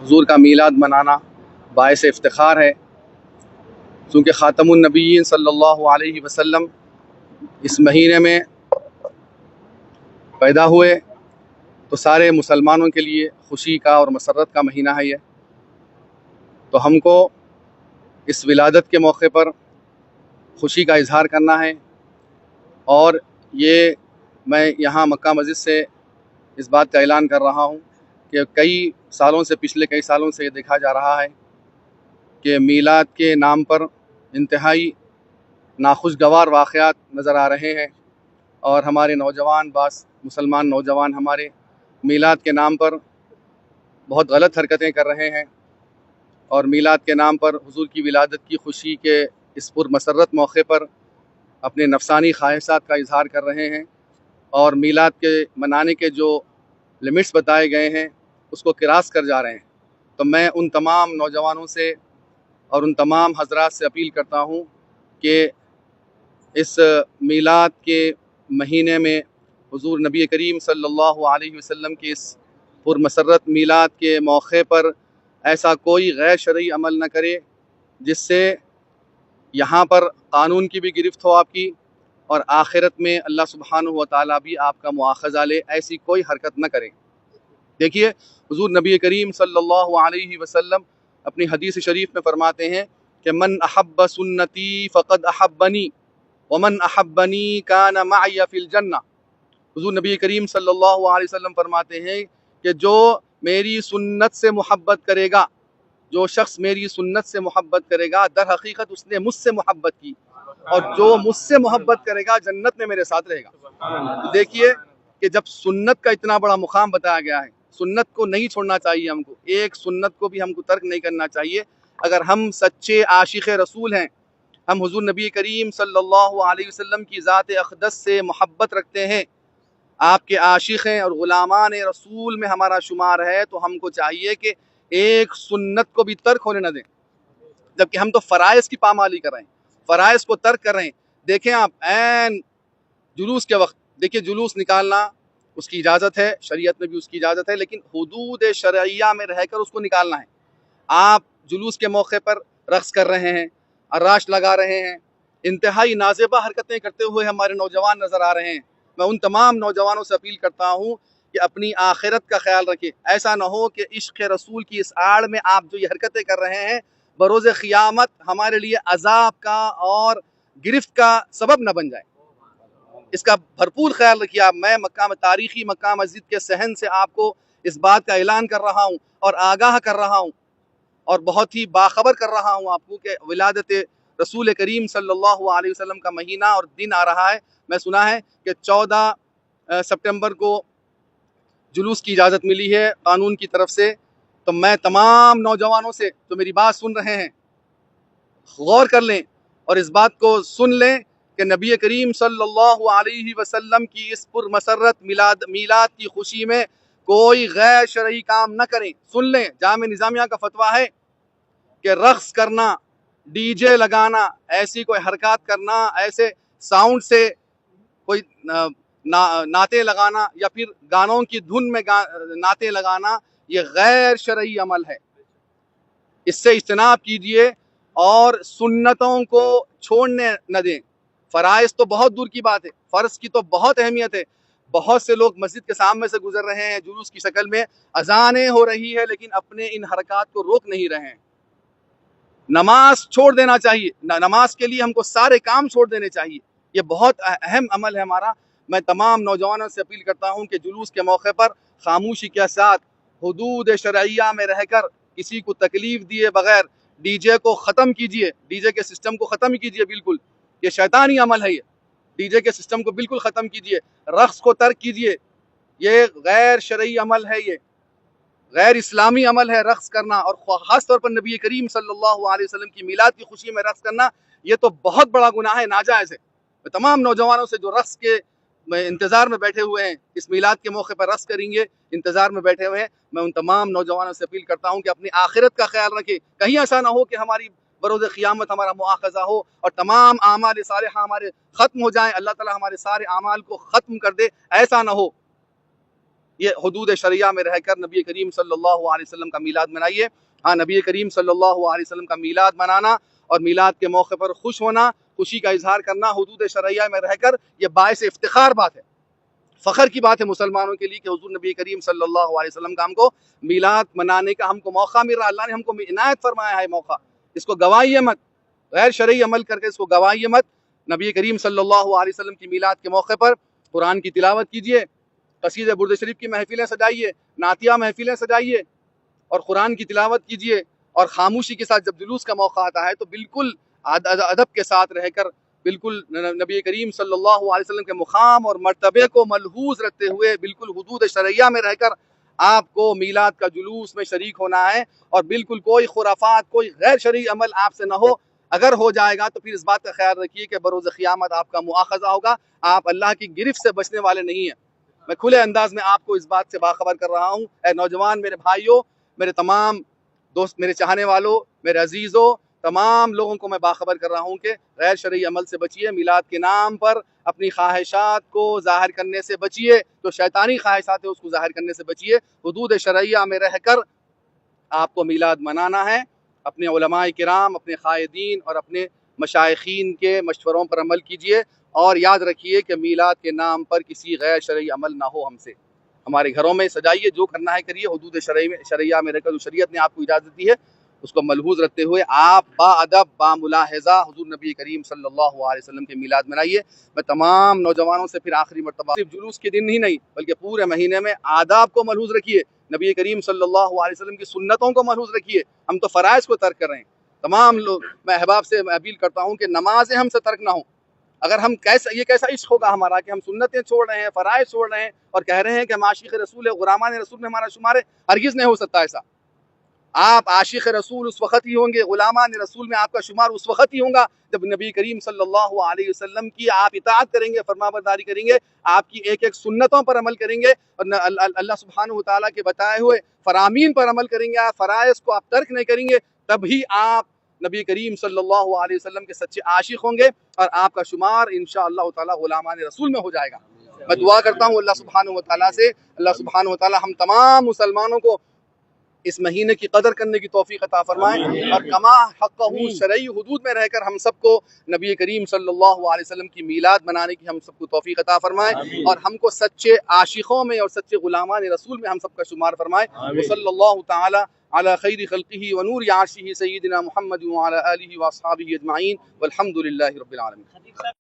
हुज़ूर का मीलाद मनाना बाइस इफ्तिखार है, क्योंकि ख़ातमुन नबिय्यीन सल्लल्लाहु अलैहि वसल्लम इस महीने में पैदा हुए, तो सारे मुसलमानों के लिए खुशी का और मसरत का महीना है ये। तो हमको इस विलादत के मौके पर खुशी का इजहार करना है। और ये मैं यहाँ मक्का मस्जिद से इस बात का ऐलान कर रहा हूँ कि पिछले कई सालों से ये देखा जा रहा है कि मीलाद के नाम पर इंतहाई नाखुशगवार वाक़यात नज़र आ रहे हैं, और हमारे मुसलमान नौजवान हमारे मीलाद के नाम पर बहुत गलत हरकतें कर रहे हैं, और मीलाद के नाम पर हुज़ूर की विलादत की खुशी के इस पुरमसरत मौके पर अपने नफसानी ख्वाहिशात का इजहार कर रहे हैं, और मीलाद के मनाने के जो लिमिट्स बताए गए हैं उसको क्रॉस कर जा रहे हैं। तो मैं उन तमाम नौजवानों से और उन तमाम हजरात से अपील करता हूँ कि इस मीलाद के महीने में हुज़ूर नबी करीम सल्लल्लाहु अलैहि वसल्लम के इस पुरमसरत मीलाद के मौके पर ऐसा कोई गैर शरई अमल न करे जिससे यहाँ पर कानून की भी गिरफ्त हो आपकी, और आखिरत में अल्लाह सुब्हानहू व तआला भी आपका मुआखज़ा ले। ऐसी कोई हरकत न करें। देखिए, हुज़ूर नबी करीम सल्लल्लाहु अलैहि वसल्लम अपनी हदीस शरीफ में फरमाते हैं कि मन अहब्ब सुन्नती फ़क़द अहब्बनी व मन अहब्बनी कान मअय फ़िल जन्नह। हुज़ूर नबी करीम सल्लल्लाहु अलैहि वसल्लम फरमाते हैं कि जो मेरी सुन्नत से मोहब्बत करेगा, जो शख्स मेरी सुन्नत से मोहब्बत करेगा, दर हकीकत उसने मुझसे मोहब्बत की, और जो मुझसे मोहब्बत करेगा जन्नत में मेरे साथ रहेगा। देखिए कि जब सुन्नत का इतना बड़ा मुकाम बताया गया है, सुन्नत को नहीं छोड़ना चाहिए हमको, एक सुन्नत को भी हमको तर्क नहीं करना चाहिए। अगर हम सच्चे आशिक़ रसूल हैं, हम हुज़ूर नबी करीम सल्लल्लाहु अलैहि वसल्लम की ज़ात अक़दस से मोहब्बत रखते हैं, आपके आशिक़ हैं और ग़ुलामान रसूल में हमारा शुमार है, तो हमको चाहिए कि एक सुन्नत को भी तर्क होने न दें। जबकि हम तो फ़राइज़ की पामाली कर रहे हैं, फ़राइज़ को तर्क कर रहे हैं। देखें आप, ऐन जुलूस के वक्त देखिए, जुलूस निकालना उसकी इजाज़त है, शरीयत में भी उसकी इजाज़त है, लेकिन हुदूद शरइया में रहकर उसको निकालना है। आप जुलूस के मौके पर रक़्स कर रहे हैं, अर्राश लगा रहे हैं, इंतहाई नाज़ेबा हरकतें करते हुए हमारे नौजवान नज़र आ रहे हैं। मैं उन तमाम नौजवानों से अपील करता हूँ कि अपनी आखिरत का ख्याल रखें। ऐसा न हो कि इश्क़ रसूल की इस आड़ में आप जो ये हरकतें कर रहे हैं, बरोज़ क़ियामत हमारे लिए अज़ाब का और गिरफ्त का सबब न बन जाए। इसका भरपूर ख्याल रखिए आप। मैं तारीख़ी मक्का मस्जिद के सहन से आपको इस बात का ऐलान कर रहा हूँ और आगाह कर रहा हूँ, और बहुत ही बाखबर कर रहा हूँ आपको कि विलादत रसूल करीम सल्लल्लाहु अलैहि वसल्लम का महीना और दिन आ रहा है। मैं सुना है कि 14 सितंबर को जुलूस की इजाज़त मिली है कानून की तरफ से। तो मैं तमाम नौजवानों से जो मेरी बात सुन रहे हैं, गौर कर लें और इस बात को सुन लें कि नबी करीम सल्लल्लाहु अलैहि वसल्लम की इस पुरमसरत मीलाद की खुशी में कोई गैर शरई काम न करें। सुन लें, जामे निज़ामिया का फतवा है कि रक़्स करना, डीजे लगाना, ऐसी कोई हरकत करना, ऐसे साउंड से कोई नाते लगाना या फिर गानों की धुन में नाते लगाना, ये गैर शरई अमल है। इससे इज्तनाब कीजिए और सुन्नतों को छोड़ने न दें। फ़राइज़ तो बहुत दूर की बात है, फ़र्ज़ की तो बहुत अहमियत है। बहुत से लोग मस्जिद के सामने से गुजर रहे हैं जुलूस की शक्ल में, अज़ानें हो रही है, लेकिन अपने इन हरकत को रोक नहीं रहे हैं। नमाज छोड़ देना चाहिए, नमाज के लिए हमको सारे काम छोड़ देने चाहिए। ये बहुत अहम अमल है हमारा। मैं तमाम नौजवानों से अपील करता हूँ कि जुलूस के मौके पर खामोशी के साथ हुदूद शरइया में रहकर किसी को तकलीफ़ दिए बगैर डीजे को ख़त्म कीजिए, डीजे के सिस्टम को ख़त्म कीजिए। बिल्कुल ये शैतानी अमल है, ये डीजे के सिस्टम को बिल्कुल ख़त्म कीजिए, रक़्स को तर्क कीजिए। ये गैर शरई अमल है, ये गैर इस्लामी अमल है रक़्स करना, और ख़ास तौर पर नबी करीम सल्लल्लाहु अलैहि वसल्लम की मीलाद की खुशी में रक़्स करना, ये तो बहुत बड़ा गुनाह है, नाजायज़ है। मैं तमाम नौजवानों से जो रक़्स के इंतज़ार में बैठे हुए हैं, इस मीलाद के मौके पर रक़्स करेंगे, इंतज़ार में बैठे हुए हैं, मैं उन तमाम नौजवानों से अपील करता हूँ कि अपनी आखिरत का ख्याल रखें। कहीं ऐसा ना हो कि हमारी बरोज़ क़ियामत हमारा मुआख़ज़ा हो और तमाम आमाल सालिहा हमारे ख़त्म हो जाएँ, अल्लाह ताला हमारे सारे आमाल को ख़त्म कर दे, ऐसा ना हो। ये हुदूद शरिया में रहकर नबी करीम सल्लल्लाहु अलैहि वसल्लम का मीलाद मनाइए। हाँ, नबी करीम सल्लल्लाहु अलैहि वसल्लम का मीलाद मनाना और मीलाद के मौके पर खुश होना, खुशी का इजहार करना हुदूद शरिया में रहकर, यह बायस इफ्तिखार बात है, फ़ख्र की बात है मुसलमानों के लिए कि हुज़ूर नबी करीम सल्लल्लाहु अलैहि वसल्लम का हमको मीलाद मनाने का हमको मौका मिल रहा है। अल्लाह ने हमको इनायत फरमाया है मौका, इसको गवाइए मत, गैर शरई अमल करके इसको गवाइए मत। नबी करीम सल्लल्लाहु अलैहि वसल्लम की मीलाद के मौके पर कुरान की तिलावत कीजिए, कसीदे बुर्द शरीफ की महफिलें सजाइए, नातिया महफिलें सजाइए और कुरान की तिलावत कीजिए। और खामोशी के साथ जब जुलूस का मौका आता है तो बिल्कुल अदब के साथ रहकर, बिल्कुल नबी करीम सल्लल्लाहु अलैहि वसल्लम के मुकाम और मर्तबे को मलहूज रखते हुए बिल्कुल हुदूद शरैया में रहकर आपको मीलाद का जुलूस में शरीक होना है। और बिल्कुल कोई खुराफात, कोई गैर शरई अमल आपसे न हो। अगर हो जाएगा तो फिर इस बात का ख्याल रखिए कि बरोज़ क़यामत आपका मुआखज़ा होगा, आप अल्लाह की गिरफ्त से बचने वाले नहीं हैं। मैं खुले अंदाज में आपको इस बात से बाखबर कर रहा हूँ। ऐ नौजवान मेरे भाइयों, मेरे तमाम दोस्त, मेरे चाहने वालों, मेरे अजीज़ों, तमाम लोगों को मैं बाखबर कर रहा हूँ कि गैर शरई अमल से बचिए। मिलाद के नाम पर अपनी ख्वाहिशात को ज़ाहिर करने से बचिए, जो शैतानी ख्वाहिशात है उसको ज़ाहिर करने से बचिए। हुदूद शरैया में रहकर आपको मिलाद मनाना है। अपने उलमाए किराम, अपने कायदीन और अपने मशाइखीन के मशवरों पर अमल कीजिए और याद रखिए कि मिलाद के नाम पर किसी गैर शरई अमल ना हो हमसे। हमारे घरों में सजाइए, जो करना है करिए, हुदूद शरैया में रहकर जो शरीयत ने आपको इजाज़त दी है उसको मलहूज़ रखते हुए आप बाअदब बामुलाहिज़ा हुज़ूर नबी करीम सल्लल्लाहु अलैहि वसल्लम के मिलाद मनाइए। मैं तमाम नौजवानों से फिर आखिरी मरतबा, सिर्फ जुलूस के दिन ही नहीं बल्कि पूरे महीने में आदाब को मलहूज़ रखिए, नबी करीम सल्लल्लाहु अलैहि वसल्लम की सुन्नतों को मलहूज़ रखिए। हम तो फ़राइज़ को तर्क कर रहे हैं। तमाम लोग, मैं अहबाब से अपील करता हूँ कि नमाज़ें हमसे तर्क ना हो। अगर हम ये कैसा इश्क होगा हमारा कि हम सुन्नतें छोड़ रहे हैं, फ़राइज़ छोड़ रहे हैं और कह रहे हैं कि हम आशिक़ रसूल है, ग़ुलामान रसूल में हमारा शुमार है। हरगिज़ नहीं हो सकता ऐसा। आप आशिक़ रसूल उस वक़्त ही होंगे, ग़ुलामान रसूल में आपका शुमार उस वक़्त ही होगा जब नबी करीम सल्लल्लाहु अलैहि वसल्लम की आप इताअत करेंगे, फरमाबरदारी करेंगे, आपकी एक एक सुन्नतों पर अमल करेंगे और अल्लाह सुब्हानहु व तआला के बताए हुए फ़रामीन पर अमल करेंगे, आप फ़राइज़ को आप तर्क नहीं करेंगे, तभी आप नबी करीम सल्लल्लाहु अलैहि वसल्लम के सच्चे आशिक़ होंगे और आपका शुमार इंशाअल्लाह ताला ग़ुलामान रसूल में हो जाएगा। मैं दुआ करता हूँ अल्लाह सुब्हानहु व तआला से, अल्लाह सुब्हानहु व तआला हम तमाम मुसलमानों को इस महीने की कदर करने की तौफीक अता फरमाए और कमा हक़्क़हू शरई हुदूद में रहकर हम सबको नबी करीम सल्लल्लाहु अलैहि वसल्लम की मीलाद मनाने की हम सबको तौफीक अता फरमाए और हमको सच्चे आशिकों में और सच्चे ग़ुलामान रसूल में हम सबका शुमार फरमाए। सल्लल्लाहु तआला अला खैरि खल्क़िही व नूरि अर्शिही सय्यिदिना मुहम्मद व अला आलिहि व अस्हाबिही अजमाइन वल्हम्दुलिल्लाहि रब्बिल आलमीन।